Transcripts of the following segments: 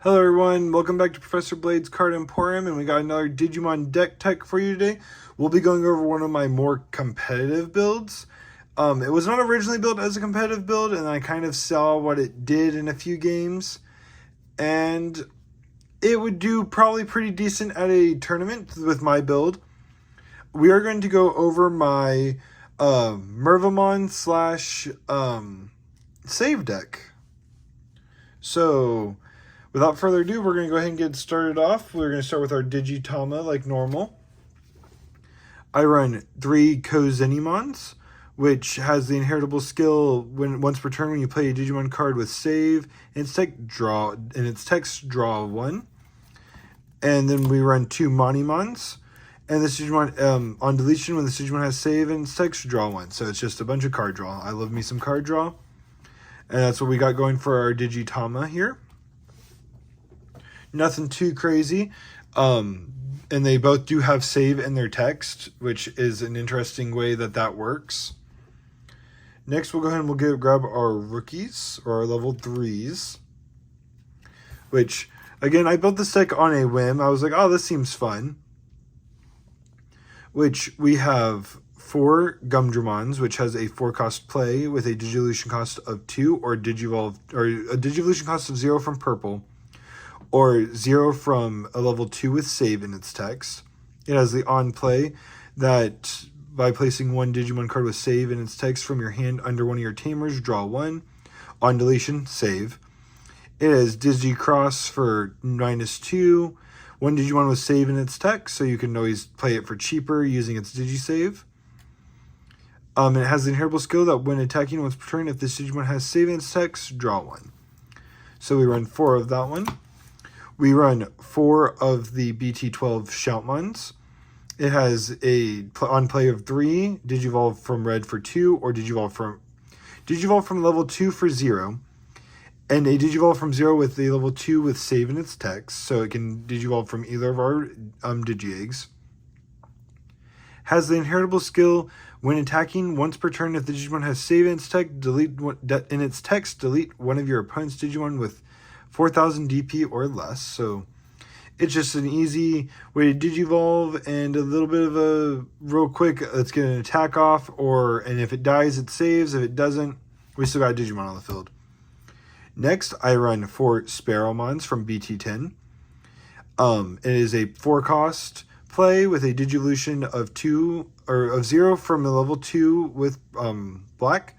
Hello everyone, welcome back to Professor Blade's Card Emporium, and we got another Digimon deck tech for you today. We'll be going over one of my more competitive builds. It was not originally built as a competitive build, and I kind of saw what it did in a few games, and it would do probably pretty decent at a tournament with my build. We are going to go over my Mervamon slash save deck. So, without further ado, we're going to go ahead and get started off. We're going to start with our Digitama like normal. I run 3 Zenimons, which has the inheritable skill once per turn when you play a Digimon card with save and its text draw 1. And then we run 2 Monimons. And this Digimon on deletion when this Digimon has save and its text draw 1. So it's just a bunch of card draw. I love me some card draw. And that's what we got going for our Digitama here. Nothing too crazy. And they both do have save in their text, which is an interesting way that works. Next, we'll go ahead and we'll grab our rookies, or our level 3s. Which, again, I built this deck on a whim. I was like, oh, this seems fun. Which we have 4 Gumdramons, which has a 4-cost play with a Digivolution cost of 2, or Digivolve, or a Digivolution cost of 0 from purple, or 0 from a level 2 with save in its text. It has the on play that by placing 1 Digimon card with save in its text from your hand under one of your tamers, draw 1. On deletion, save. It has Digicross for -2. 1 Digimon with save in its text, so you can always play it for cheaper using its Digisave. It has the inheritable skill that when attacking once per turn, if this Digimon has save in its text, draw 1. So we run 4 of that one. We run 4 of the BT12 Shoutmons. It has a on play of 3, Digivolve from red for 2, or Digivolve from level 2 for 0. And a Digivolve from 0 with a level 2 with save in its text, so it can Digivolve from either of our Digi-Eggs. Has the inheritable skill, when attacking once per turn, if the Digimon has save in its text, delete one of your opponent's Digimon with 4,000 DP or less. So it's just an easy way to Digivolve and a little bit of a real quick, let's get an attack off, and if it dies, it saves. If it doesn't, we still got a Digimon on the field. Next, I run 4 Sparrowmons from BT10. It is a 4-cost play with a Digivolution of 2 or of 0 from a level 2 with black,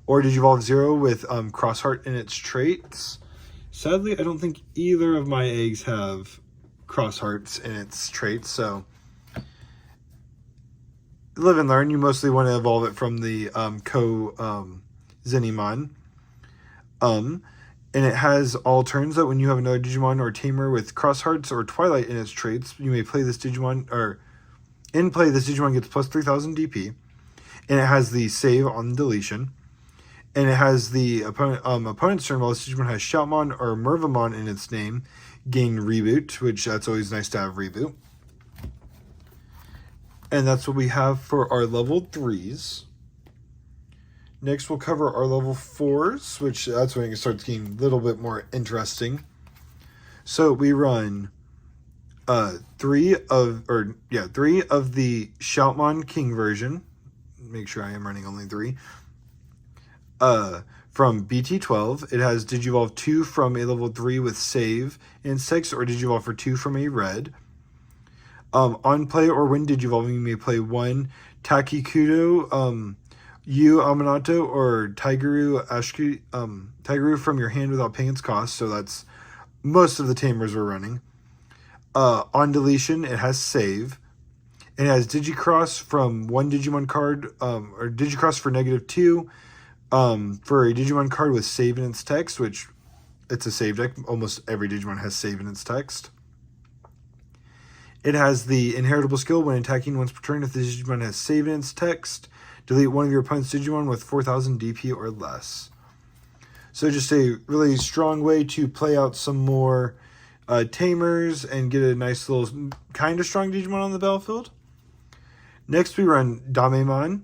or Digivolve 0 with Crossheart in its traits. Sadly, I don't think either of my eggs have Crosshearts in its traits, so live and learn. You mostly want to evolve it from the Zenimon. And it has all turns that when you have another Digimon or Tamer with Crosshearts or Twilight in its traits, you may play this Digimon, or in play, this Digimon gets plus 3,000 DP. And it has the save on deletion. And it has the opponent's turn, while this Digimon has Shoutmon or Mervamon in its name, gain Reboot, which that's always nice to have Reboot. And that's what we have for our level 3s. Next, we'll cover our level 4s, which that's when it starts getting a little bit more interesting. So we run 3 of the Shoutmon King version. Make sure I am running only 3. From BT12, it has Digivolve 2 from a level 3 with save in its text, or Digivolve for 2 from a red. On play or when Digivolving, you may play 1 Takikudo, Yu Aminato, or Tigeru from your hand without paying its cost, so that's most of the Tamers we're running. On deletion, it has save. It has Digicross from 1 Digimon card, or Digicross for -2, for a Digimon card with save in its text, which it's a save deck. Almost every Digimon has save in its text. It has the inheritable skill, when attacking once per turn, if the Digimon has save in its text, delete one of your opponent's Digimon with 4,000 DP or less. So just a really strong way to play out some more Tamers and get a nice little kind of strong Digimon on the battlefield. Next, we run Damemon,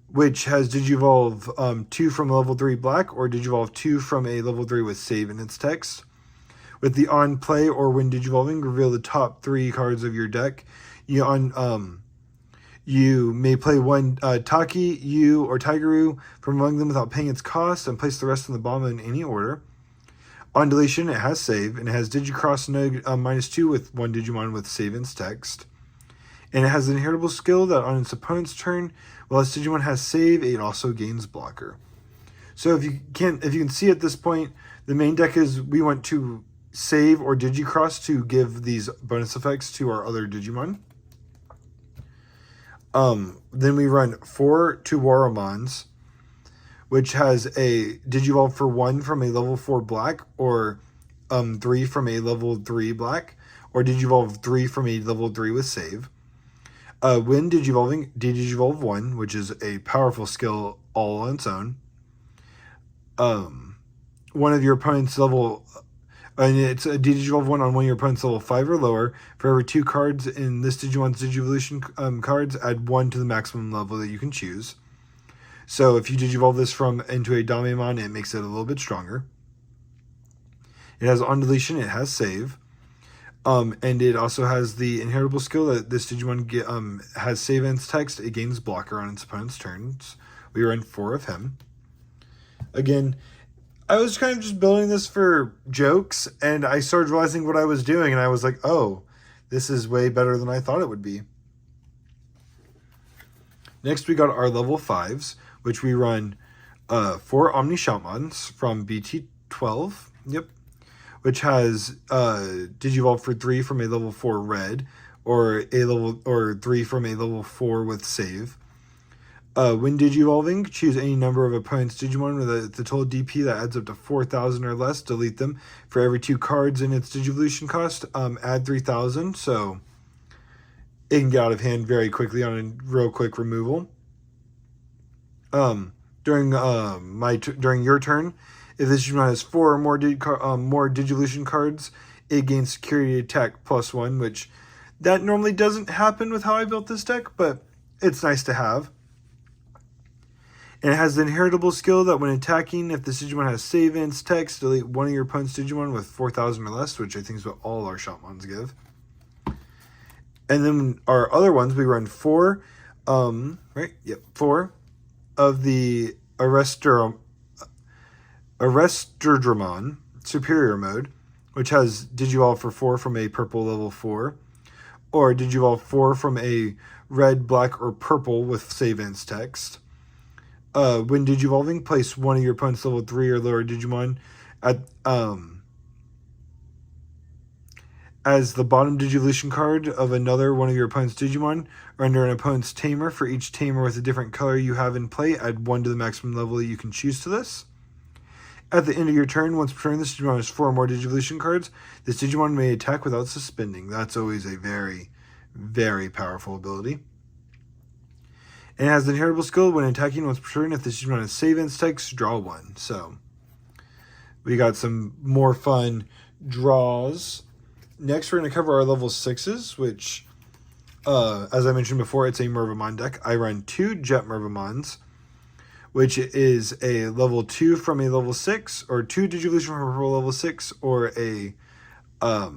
which has Digivolve 2 from level 3 black, or Digivolve 2 from a level 3 with save in its text. With the on play or when digivolving, reveal the top 3 cards of your deck. You may play one Taki, Yu, or Tigeru from among them without paying its cost, and place the rest on the bottom in any order. On deletion, it has save, and it has Digicross -2 with one Digimon with save ins text. And it has an inheritable skill that on its opponent's turn, while its Digimon has save, it also gains blocker. So if you can see at this point, the main deck is we want to save or Digicross to give these bonus effects to our other Digimon. Then we run 4 Tuwaromons, which has a Digivolve for 1 from a level 4 black, or 3 from a level 3 black, or Digivolve 3 from a level 3 with save. When Digivolving, Digivolve 1, which is a powerful skill all on its own. One of your opponent's level... And it's a Digivolve 1 on one of your opponent's level 5 or lower. For every 2 cards in this Digimon's Digivolution cards, add 1 to the maximum level that you can choose. So if you Digivolve this into a Damemon, it makes it a little bit stronger. It has on deletion, it has save. And it also has the inheritable skill that this Digimon has save ins text. It gains blocker on its opponent's turns. We run 4 of him. Again, I was kind of just building this for jokes, and I started realizing what I was doing, and I was like, oh, this is way better than I thought it would be. Next, we got our level 5s, which we run 4 Omni Shoutmons from BT12, which has Digivolve for 3 from a level 4 red, or 3 from a level 4 with save. When Digivolving, choose any number of opponent's Digimon with the total DP that adds up to 4,000 or less. Delete them. For every 2 cards in its Digivolution cost, add 3,000. So it can get out of hand very quickly on a real quick removal. During your turn, if this Digimon has 4 or more Digivolution cards, it gains Security Attack +1, which that normally doesn't happen with how I built this deck, but it's nice to have. And it has the inheritable skill that when attacking, if this Digimon has save ins text, delete one of your opponent's Digimon with 4,000 or less, which I think is what all our Shoutmons give. And then our other ones, we run 4, 4 of the Arresterdramon Superior Mode, which has Digivolve for 4 from a purple level 4, or Digivolve 4 from a red, black, or purple with save ins text. When Digivolving, place one of your opponent's level 3 or lower Digimon as the bottom Digivolution card of another one of your opponent's Digimon, or under an opponent's Tamer. For each Tamer with a different color you have in play, add 1 to the maximum level you can choose to this. At the end of your turn, once per turn, this Digimon has 4 or more Digivolution cards. This Digimon may attack without suspending. That's always a very, very powerful ability. And it has the inheritable skill when attacking once per turn. If this Digimon has save ins text, draw 1. So we got some more fun draws. Next, we're going to cover our level 6s, which, as I mentioned before, it's a Mervamon deck. I run 2 Jet Mervamons, which is a level 2 from a level 6, or 2 Digivolution from a level 6, or a 5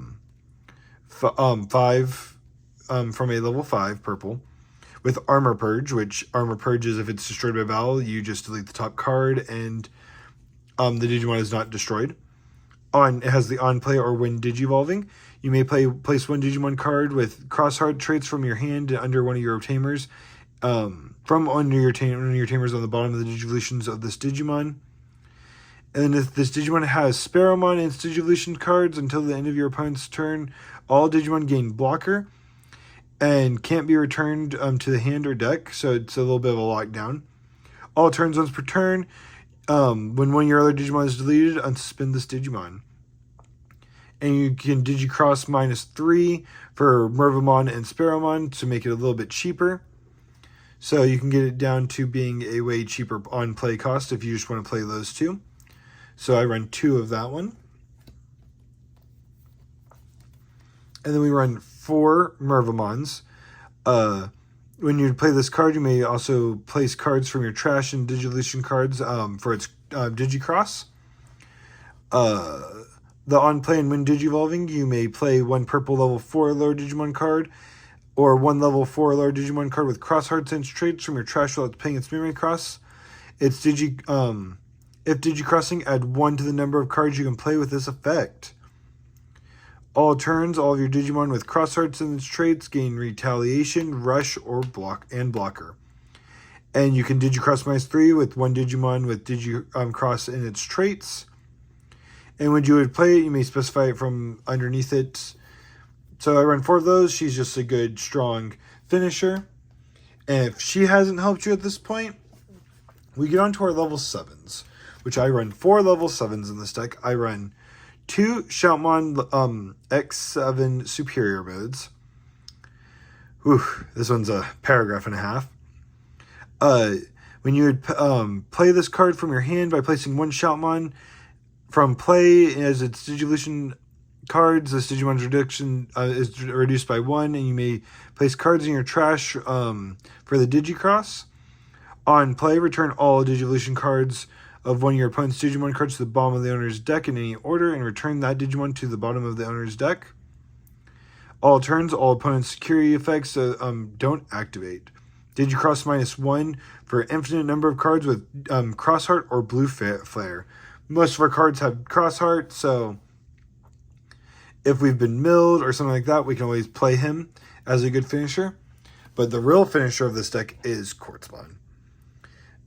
from a level 5 purple, with Armor Purge, which Armor Purge is if it's destroyed by battle, you just delete the top card, and the Digimon is not destroyed. It has the on play or when Digivolving. You may place one Digimon card with crossheart traits from your hand under one of your Tamers, from under your Tamers on the bottom of the Digivolutions of this Digimon. And if this Digimon has Sparrowmon and its Digivolution cards until the end of your opponent's turn, all Digimon gain blocker and can't be returned to the hand or deck, so it's a little bit of a lockdown. All turns once per turn. When one of your other Digimon is deleted, unsuspend this Digimon. And you can Digicross -3 for Mervamon and Sparrowmon to make it a little bit cheaper. So you can get it down to being a way cheaper on play cost if you just want to play those 2. So I run 2 of that one. And then we run 4 Mervamons. When you play this card, you may also place cards from your trash and Digivolution cards for its Digicross. on play and when Digivolving, you may play one purple level 4 lower Digimon card, or one level 4 lower Digimon card with cross hearts and traits from your trash while it's paying its memory cross. If Digicrossing, add 1 to the number of cards you can play with this effect. All turns, all of your Digimon with cross hearts and its traits gain retaliation, rush, or blocker. And you can Digicross -3 with 1 Digimon with Digicross in its traits. And when you would play it, you may specify it from underneath it. So I run 4 of those. She's just a good, strong finisher. And if she hasn't helped you at this point, we get on to our level 7s, which I run 4 level 7s in this deck. I run 2 Shoutmon X7 Superior modes. Whew, this one's a paragraph and a half. When you would play this card from your hand by placing 1 Shoutmon from play as its Digivolution cards, this Digimon's reduction is reduced by 1, and you may place cards in your trash for the Digicross. On play, return all Digivolution cards of one of your opponent's Digimon cards to the bottom of the owner's deck in any order, and return that Digimon to the bottom of the owner's deck. All turns, all opponent's security effects don't activate. Digicross -1 for an infinite number of cards with Crossheart or Blue Flare. Most of our cards have Crossheart, so if we've been milled or something like that, we can always play him as a good finisher. But the real finisher of this deck is Quartzmon.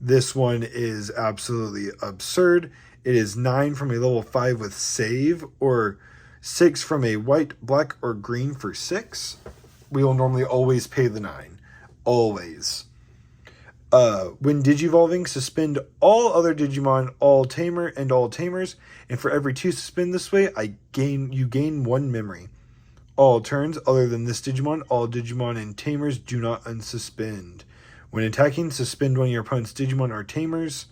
This one is absolutely absurd. It is 9 from a level 5 with save, or 6 from a white, black, or green for 6. We will normally always pay the 9. Always. When Digivolving, suspend all other Digimon, all Tamer, and all Tamers, and for every 2 suspend this way, you gain 1 memory. All turns, other than this Digimon, all Digimon and Tamers do not unsuspend. When attacking, suspend one of your opponent's Digimon or Tamers,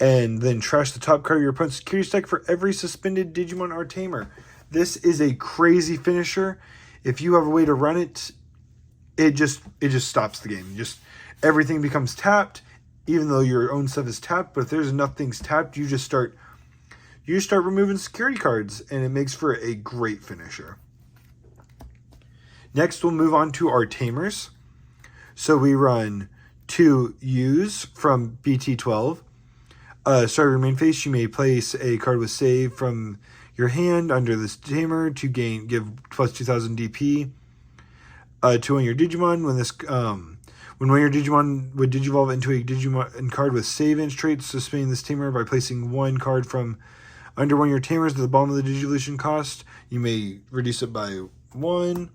and then trash the top card of your opponent's security stack for every suspended Digimon or Tamer. This is a crazy finisher. If you have a way to run it, it just stops the game. Everything becomes tapped, even though your own stuff is tapped. But if there's enough things tapped, you just start removing security cards, and it makes for a great finisher. Next, we'll move on to our Tamers. So we run 2 U's from BT12. Start of your main phase, you may place a card with save from your hand under this Tamer to give plus 2000 DP to one of your Digimon. When one of your Digimon would Digivolve into a Digimon card with save and traits, suspending this Tamer by placing 1 card from under one of your Tamers to the bottom of the Digivolution cost. You may reduce it by 1.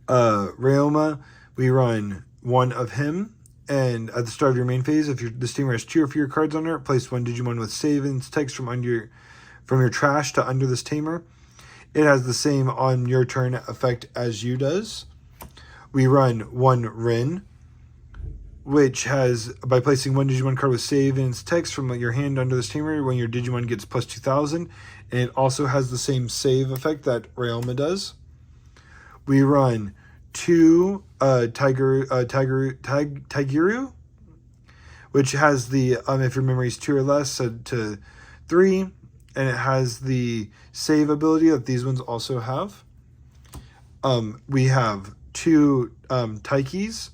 Ryoma, we run 1 of him, and at the start of your main phase, if this Tamer has 2 or fewer cards under it, place 1 Digimon with save and text from your trash to under this Tamer. It has the same on your turn effect as you does. We run 1 Rin, which has, by placing 1 Digimon card with save and its text from your hand under this Tamer, when your Digimon gets plus 2000, and it also has the same save effect that Ryoma does. We run 2 Taigiru, which has the, if your memory is 2 or less, to 3, and it has the save ability that these ones also have. We have 2 Taikis,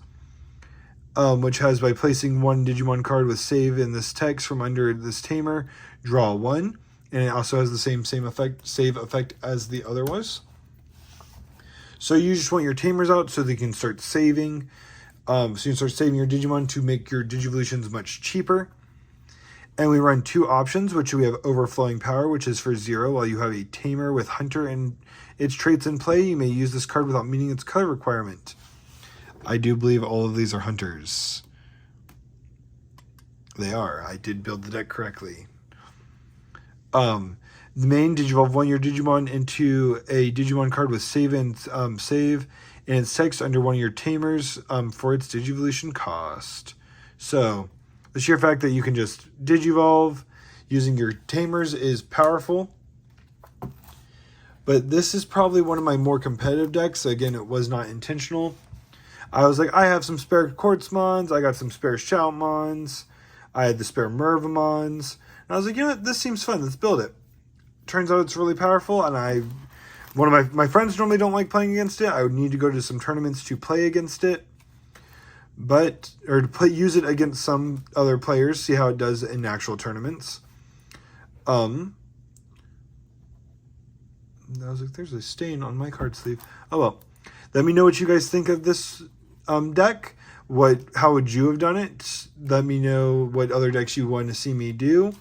which has, by placing 1 Digimon card with save in this text from under this Tamer, draw 1, and it also has the same save effect as the other was. So you just want your Tamers out so they can start saving. So you can start saving your Digimon to make your Digivolutions much cheaper. And we run 2 options, which we have Overflowing Power, which is for 0. While you have a Tamer with Hunter and its traits in play, you may use this card without meeting its color requirement. I do believe all of these are Hunters. They are. I did build the deck correctly. The main, Digivolve 1 your Digimon into a Digimon card with save and its text under one of your Tamers for its Digivolution cost. So the sheer fact that you can just Digivolve using your Tamers is powerful. But this is probably one of my more competitive decks. Again, it was not intentional. I was like, I have some spare Quartzmons. I got some spare Shoutmons. I had the spare Mervamons. And I was like, you know what? This seems fun. Let's build it. turns out it's really powerful, and one of my friends normally don't like playing against it. I would need to go to some tournaments to play against it, use it against some other players, see how it does in actual tournaments. I was like, there's a stain on my card sleeve. Oh well. Let me know what you guys think of this deck. How would you have done it? Let me know what other decks you want to see me do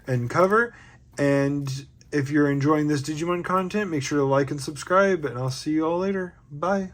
and cover. And if you're enjoying this Digimon content, make sure to like and subscribe, and I'll see you all later. Bye.